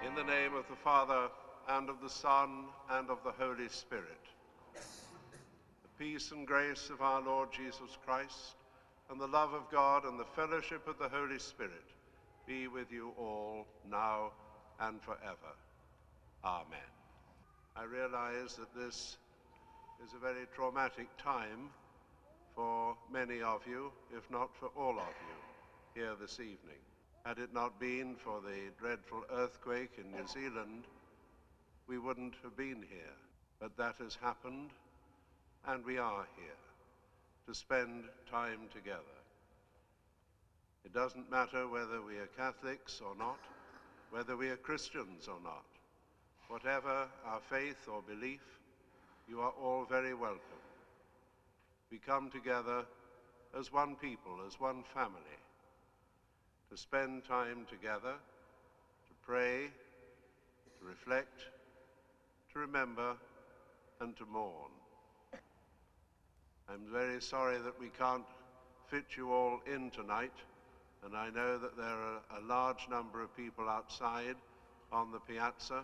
In the name of the Father, and of the Son, and of the Holy Spirit. The peace and grace of our Lord Jesus Christ, and the love of God, and the fellowship of the Holy Spirit be with you all, now and forever. Amen. I realize that this is a very traumatic time for many of you, if not for all of you, here this evening. Had it not been for the dreadful earthquake in New Zealand, we wouldn't have been here. But that has happened, and we are here to spend time together. It doesn't matter whether we are Catholics or not, whether we are Christians or not. Whatever our faith or belief, you are all very welcome. We come together as one people, as one family, to spend time together, to pray, to reflect, to remember, and to mourn. I'm very sorry that we can't fit you all in tonight, and I know that there are a large number of people outside on the piazza,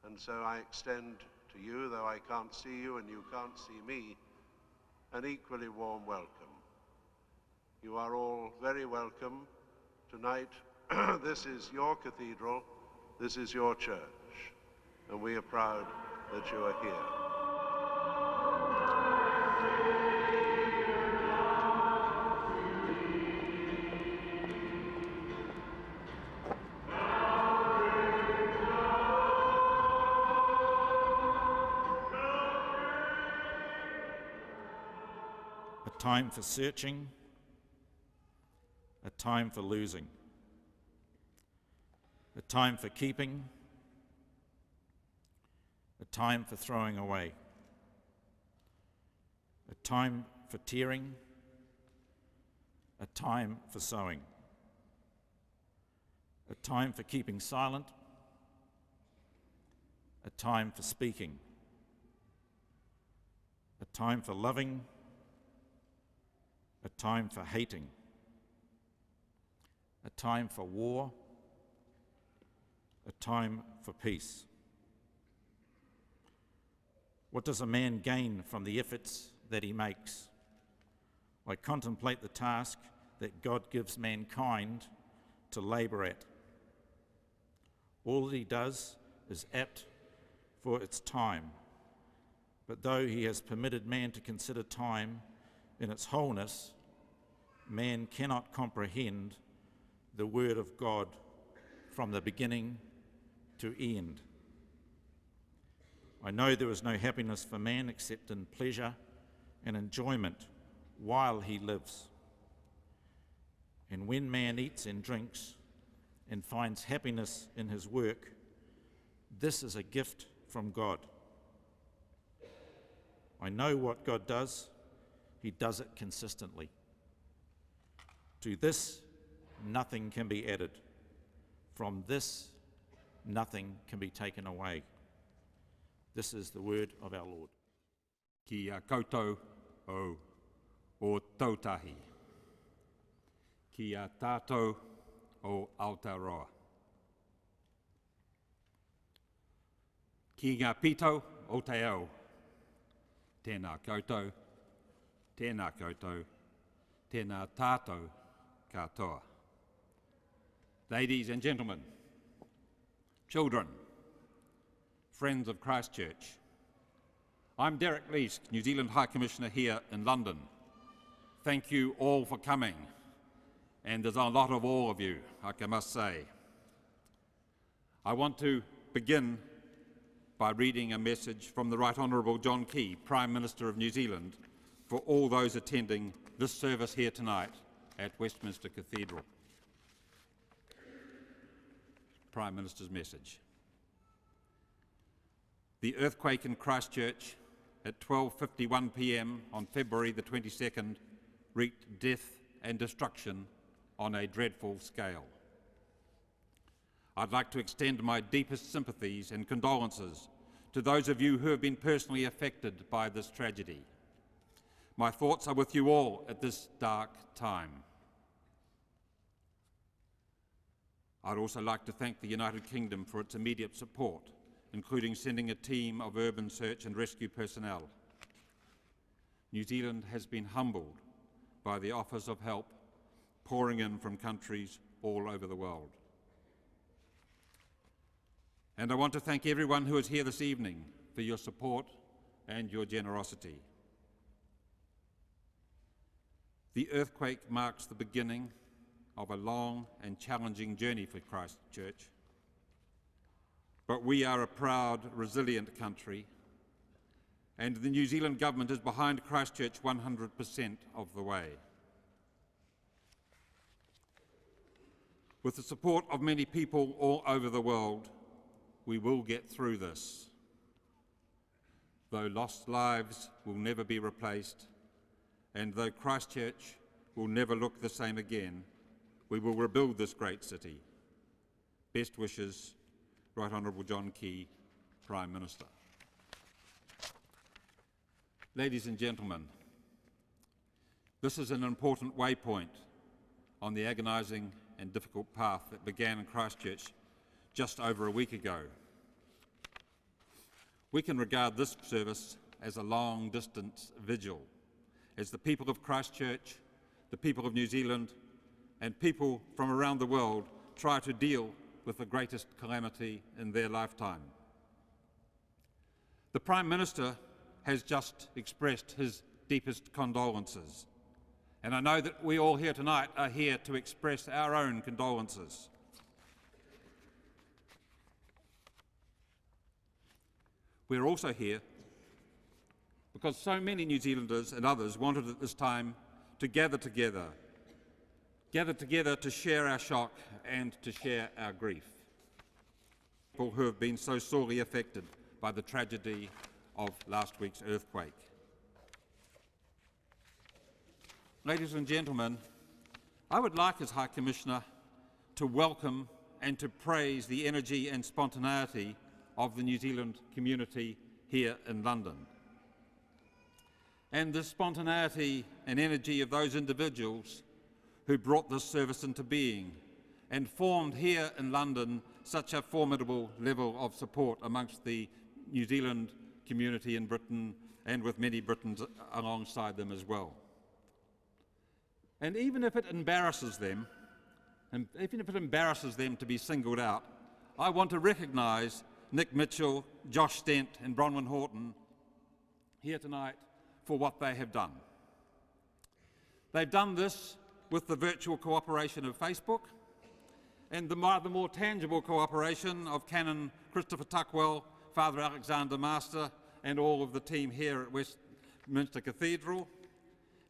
and so I extend to you, though I can't see you and you can't see me, an equally warm welcome. You are all very welcome. Tonight, this is your cathedral, this is your church, and we are proud that you are here. A time for searching, a time for losing, a time for keeping, a time for throwing away, a time for tearing, a time for sowing, a time for keeping silent, a time for speaking, a time for loving, a time for hating, a time for war, a time for peace. What does a man gain from the efforts that he makes? I contemplate the task that God gives mankind to labour at. All that he does is apt for its time, but though he has permitted man to consider time in its wholeness, man cannot comprehend the word of God from the beginning to end. I know there is no happiness for man except in pleasure and enjoyment while he lives. And when man eats and drinks and finds happiness in his work, this is a gift from God. I know what God does. He does it consistently. To this, nothing can be added. From this, nothing can be taken away. This is the word of our Lord. Kia koutou o tautahi. Kia tātou o Aotearoa. Ki ngā pito o te ao. Tēnā koutou, tēnā koutou, tēnā tātou katoa. Ladies and gentlemen, children, friends of Christchurch, I'm Derek Leask, New Zealand High Commissioner here in London. Thank you all for coming, and there's a lot of all of you, I must say. I want to begin by reading a message from the Right Honourable John Key, Prime Minister of New Zealand, for all those attending this service here tonight at Westminster Cathedral. Prime Minister's message. The earthquake in Christchurch at 12:51 p.m. on February the 22nd wreaked death and destruction on a dreadful scale. I'd like to extend my deepest sympathies and condolences to those of you who have been personally affected by this tragedy. My thoughts are with you all at this dark time. I'd also like to thank the United Kingdom for its immediate support, including sending a team of urban search and rescue personnel. New Zealand has been humbled by the offers of help pouring in from countries all over the world. And I want to thank everyone who is here this evening for your support and your generosity. The earthquake marks the beginning of a long and challenging journey for Christchurch. But we are a proud, resilient country, and the New Zealand government is behind Christchurch 100% of the way. With the support of many people all over the world, we will get through this. Though lost lives will never be replaced, and though Christchurch will never look the same again, we will rebuild this great city. Best wishes, Right Honourable John Key, Prime Minister. Ladies and gentlemen, this is an important waypoint on the agonising and difficult path that began in Christchurch just over a week ago. We can regard this service as a long-distance vigil, as the people of Christchurch, the people of New Zealand, and people from around the world try to deal with the greatest calamity in their lifetime. The Prime Minister has just expressed his deepest condolences, and I know that we all here tonight are here to express our own condolences. We're also here because so many New Zealanders and others wanted at this time to gather together to share our shock and to share our grief. People who have been so sorely affected by the tragedy of last week's earthquake. Ladies and gentlemen, I would like, as High Commissioner, to welcome and to praise the energy and spontaneity of the New Zealand community here in London. And the spontaneity and energy of those individuals who brought this service into being and formed here in London such a formidable level of support amongst the New Zealand community in Britain and with many Britons alongside them as well. And even if it embarrasses them, to be singled out, I want to recognise Nick Mitchell, Josh Stent and Bronwyn Horton here tonight for what they have done. They've done this with the virtual cooperation of Facebook and the more tangible cooperation of Canon Christopher Tuckwell, Father Alexander Master and all of the team here at Westminster Cathedral.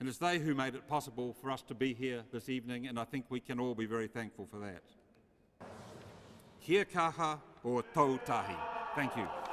And it's they who made it possible for us to be here this evening, and I think we can all be very thankful for that. Kia kaha o tau tahi. Thank you.